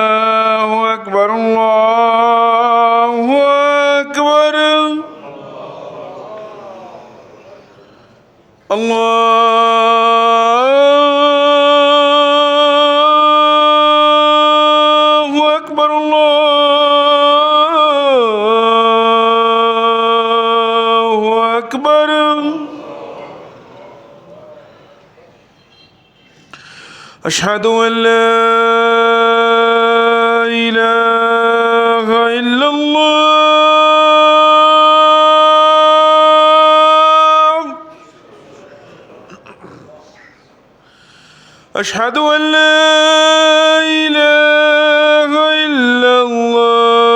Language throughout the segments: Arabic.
الله أكبر الله أكبر الله أكبر الله أكبر أشهد أن لا إله إلا الله أشهد أن لا إله إلا الله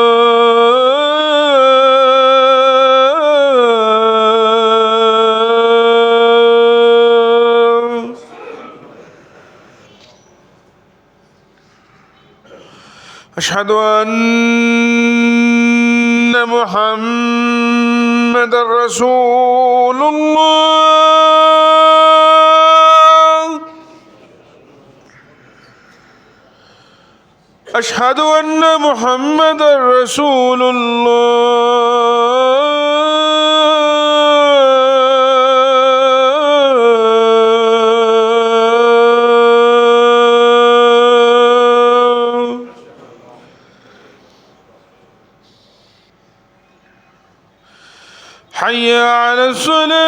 أشهد أن محمدًا رسول الله أشهد أن محمدًا رسول الله حي على الصلاة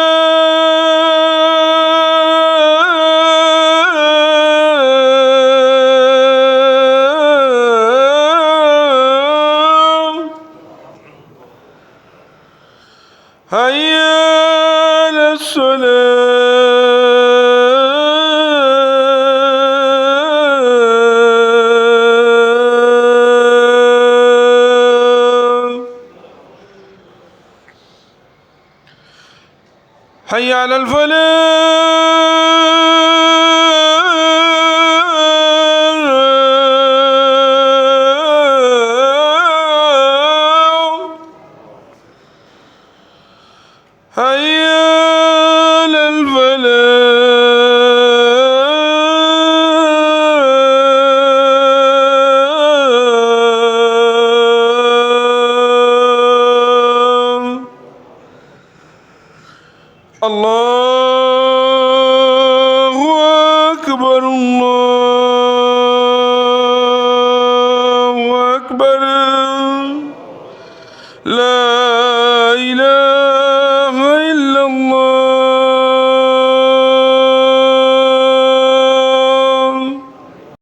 حي على الصلاة حي على الفلاح حي على الفلاح الله